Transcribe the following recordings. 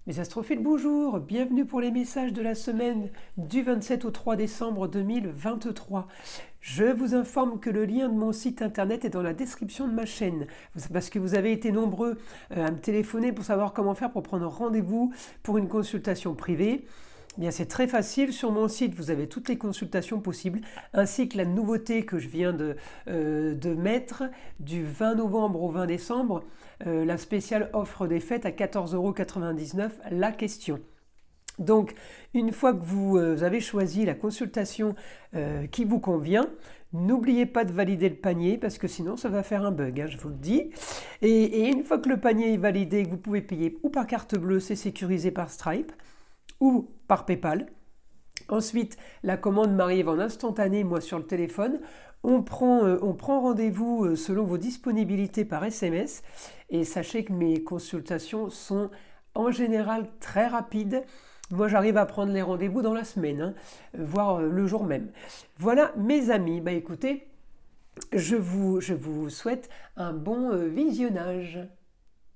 Mes astrophiles, bonjour, bienvenue pour les messages de la semaine du 27 au 3 décembre 2023. Je vous informe que le lien de mon site internet est dans la description de ma chaîne, parce que vous avez été nombreux à me téléphoner pour savoir comment faire pour prendre rendez-vous pour une consultation privée. Eh bien, c'est très facile, sur mon site vous avez toutes les consultations possibles, ainsi que la nouveauté que je viens de mettre du 20 novembre au 20 décembre, la spéciale offre des fêtes à 14,99 € la question. Donc, une fois que vous avez choisi la consultation qui vous convient, n'oubliez pas de valider le panier parce que sinon ça va faire un bug, je vous le dis. Et une fois que le panier est validé, vous pouvez payer ou par carte bleue, c'est sécurisé par Stripe, ou par PayPal. Ensuite, la commande m'arrive en instantané, moi sur le téléphone. On prend rendez-vous selon vos disponibilités par SMS. Et sachez que mes consultations sont en général très rapides. Moi, j'arrive à prendre les rendez-vous dans la semaine, voire le jour même. Voilà, mes amis. Écoutez, je vous souhaite un bon visionnage.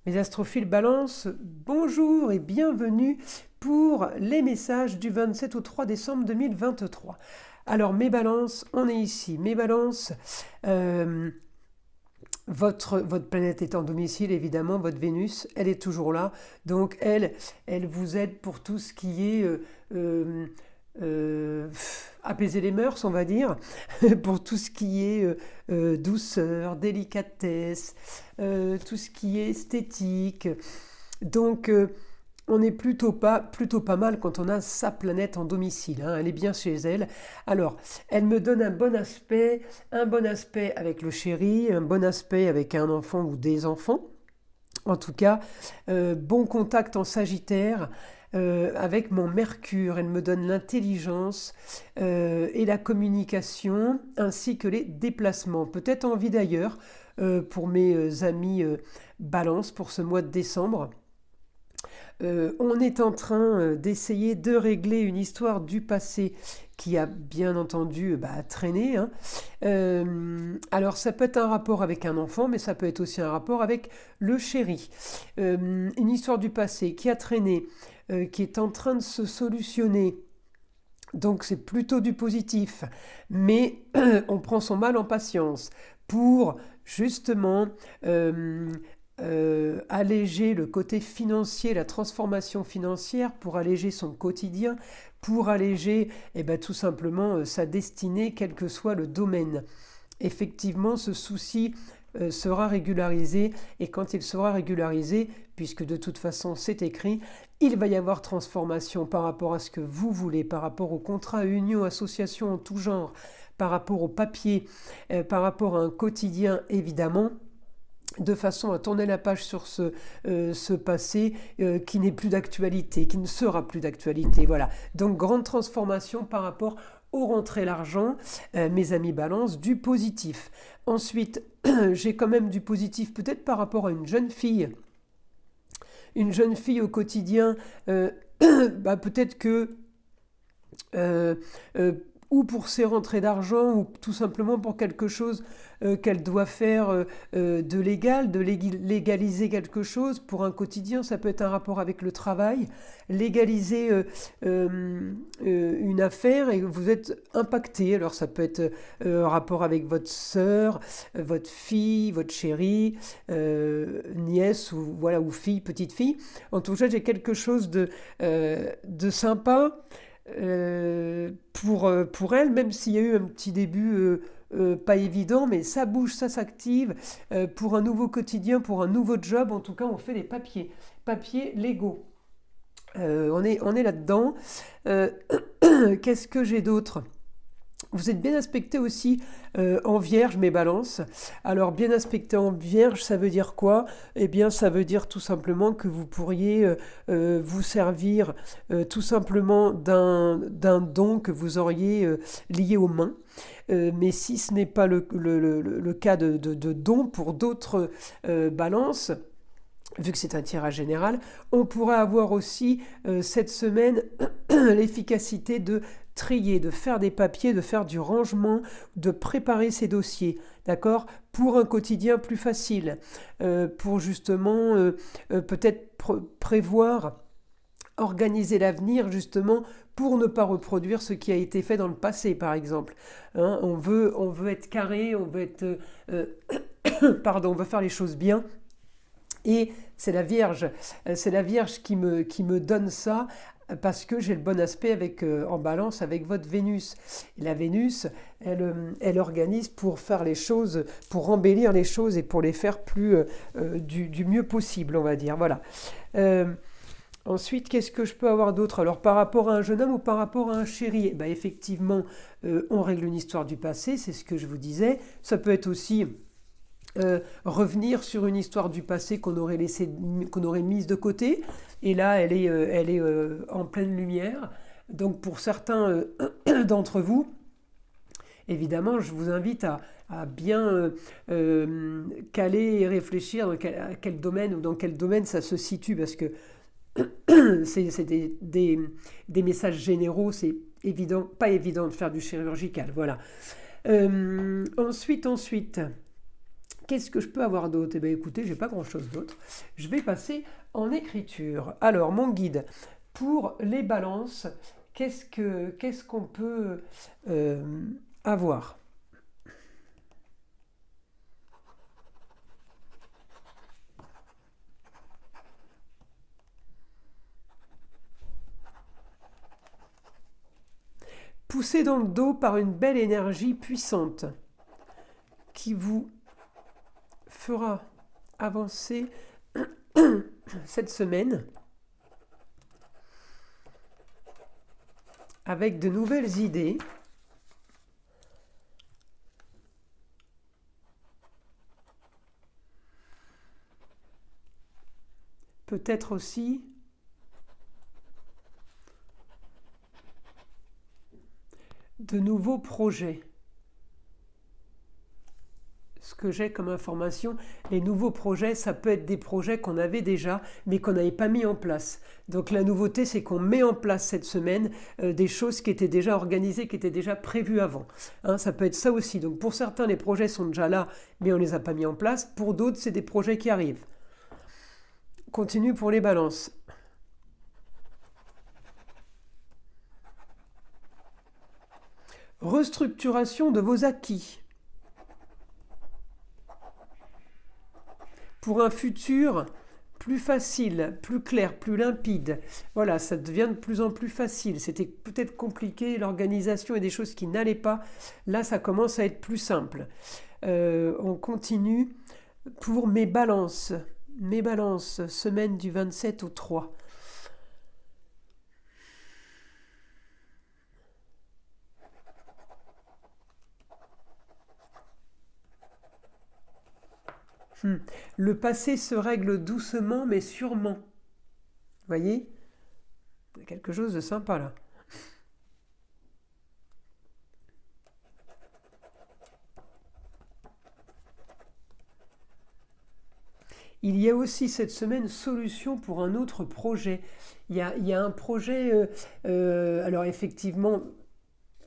Mes astrophiles Balance, bonjour et bienvenue pour les messages du 27 au 3 décembre 2023. Alors mes balances, on est ici. Mes balances, votre planète est en domicile, évidemment, votre Vénus, elle est toujours là. Donc elle vous aide pour tout ce qui est apaiser les mœurs, on va dire, pour tout ce qui est douceur, délicatesse, tout ce qui est esthétique. Donc on est plutôt pas mal quand on a sa planète en domicile, elle est bien chez elle. Alors, elle me donne un bon aspect avec le chéri, un bon aspect avec un enfant ou des enfants. En tout cas, bon contact en Sagittaire avec mon Mercure. Elle me donne l'intelligence et la communication, ainsi que les déplacements. Peut-être envie d'ailleurs pour mes amis Balance pour ce mois de décembre. On est en train d'essayer de régler une histoire du passé qui a bien entendu traîné. Alors ça peut être un rapport avec un enfant, mais ça peut être aussi un rapport avec le chéri. Une histoire du passé qui a traîné, qui est en train de se solutionner. Donc c'est plutôt du positif, mais on prend son mal en patience pour justement alléger le côté financier, la transformation financière, pour alléger son quotidien, pour alléger tout simplement sa destinée, quel que soit le domaine. Effectivement, ce souci sera régularisé, et quand il sera régularisé, puisque de toute façon c'est écrit, il va y avoir transformation par rapport à ce que vous voulez, par rapport au contrat, union, association en tout genre, par rapport au papier, par rapport à un quotidien évidemment, de façon à tourner la page sur ce passé qui n'est plus d'actualité, qui ne sera plus d'actualité. Voilà. Donc grande transformation par rapport aux rentrées l'argent, mes amis Balance, du positif. Ensuite, j'ai quand même du positif peut-être par rapport à une jeune fille. Une jeune fille au quotidien, peut-être que ou pour ses rentrées d'argent, ou tout simplement pour quelque chose qu'elle doit faire de légal, de légaliser quelque chose pour un quotidien. Ça peut être un rapport avec le travail, légaliser une affaire et vous êtes impacté. Alors ça peut être un rapport avec votre sœur, votre fille, votre chérie, nièce ou fille, petite fille. En tout cas, j'ai quelque chose de sympa pour elle, même s'il y a eu un petit début pas évident, mais ça bouge, ça s'active pour un nouveau quotidien, pour un nouveau job. En tout cas, on fait des papiers légaux. On est là-dedans. Qu'est-ce que j'ai d'autre ? Vous êtes bien aspecté aussi en Vierge, mes balances. Alors, bien aspecté en Vierge, ça veut dire quoi ? Eh bien, ça veut dire tout simplement que vous pourriez vous servir tout simplement d'un don que vous auriez lié aux mains. Mais si ce n'est pas le cas de don pour d'autres balances, vu que c'est un tirage général, on pourra avoir aussi cette semaine l'efficacité de trier, de faire des papiers, de faire du rangement, de préparer ses dossiers, d'accord ? Pour un quotidien plus facile, pour justement peut-être prévoir organiser l'avenir justement pour ne pas reproduire ce qui a été fait dans le passé, par exemple. Hein, on veut être carré, on veut être, pardon, on veut faire les choses bien. Et c'est la Vierge qui me donne ça parce que j'ai le bon aspect en balance avec votre Vénus. Et la Vénus, elle organise pour faire les choses, pour embellir les choses et pour les faire du mieux possible, on va dire. Voilà. Ensuite, qu'est-ce que je peux avoir d'autre? Alors, par rapport à un jeune homme ou par rapport à un chéri? Effectivement, on règle une histoire du passé, c'est ce que je vous disais. Ça peut être aussi revenir sur une histoire du passé qu'on aurait mise de côté, et là elle est en pleine lumière. Donc pour certains d'entre vous, évidemment, je vous invite à bien caler et réfléchir à quel domaine ou dans quel domaine ça se situe, parce que c'est des messages généraux, c'est évident, pas évident de faire du chirurgical. Voilà. Ensuite, qu'est-ce que je peux avoir d'autre? Écoutez, j'ai pas grand-chose d'autre. Je vais passer en écriture. Alors, mon guide pour les balances, qu'est-ce qu'on peut avoir? Poussé dans le dos par une belle énergie puissante qui vous fera avancer cette semaine avec de nouvelles idées. Peut-être aussi de nouveaux projets. Ce que j'ai comme information, les nouveaux projets, ça peut être des projets qu'on avait déjà, mais qu'on n'avait pas mis en place. Donc la nouveauté, c'est qu'on met en place cette semaine des choses qui étaient déjà organisées, qui étaient déjà prévues avant. Hein, ça peut être ça aussi. Donc pour certains, les projets sont déjà là, mais on ne les a pas mis en place. Pour d'autres, c'est des projets qui arrivent. Continue pour les balances. Restructuration de vos acquis. Pour un futur plus facile, plus clair, plus limpide. Voilà, ça devient de plus en plus facile. C'était peut-être compliqué, l'organisation et des choses qui n'allaient pas. Là, ça commence à être plus simple. On continue pour mes balances. Mes balances, semaine du 27 au 3. Le passé se règle doucement mais sûrement. Vous voyez? Il y a quelque chose de sympa là. Il y a aussi cette semaine solution pour un autre projet. Il y a un projet, alors effectivement,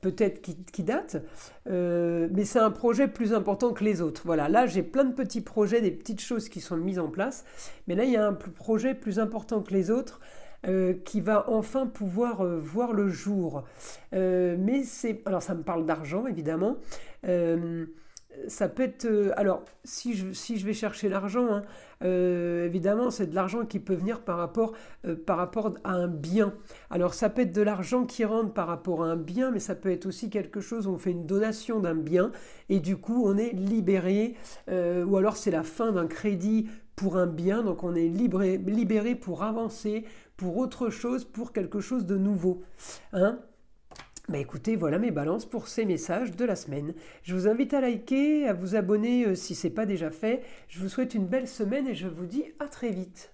peut-être qui date, mais c'est un projet plus important que les autres. Voilà, là j'ai plein de petits projets, des petites choses qui sont mises en place, mais là il y a un projet plus important que les autres qui va enfin pouvoir voir le jour. Alors ça me parle d'argent évidemment. Ça peut être, alors si je vais chercher l'argent, hein, évidemment c'est de l'argent qui peut venir par rapport à un bien. Alors ça peut être de l'argent qui rentre par rapport à un bien, mais ça peut être aussi quelque chose où on fait une donation d'un bien et du coup on est libéré, ou alors c'est la fin d'un crédit pour un bien, donc on est libéré pour avancer, pour autre chose, pour quelque chose de nouveau. Hein? Écoutez, voilà mes balances pour ces messages de la semaine. Je vous invite à liker, à vous abonner si ce n'est pas déjà fait. Je vous souhaite une belle semaine et je vous dis à très vite.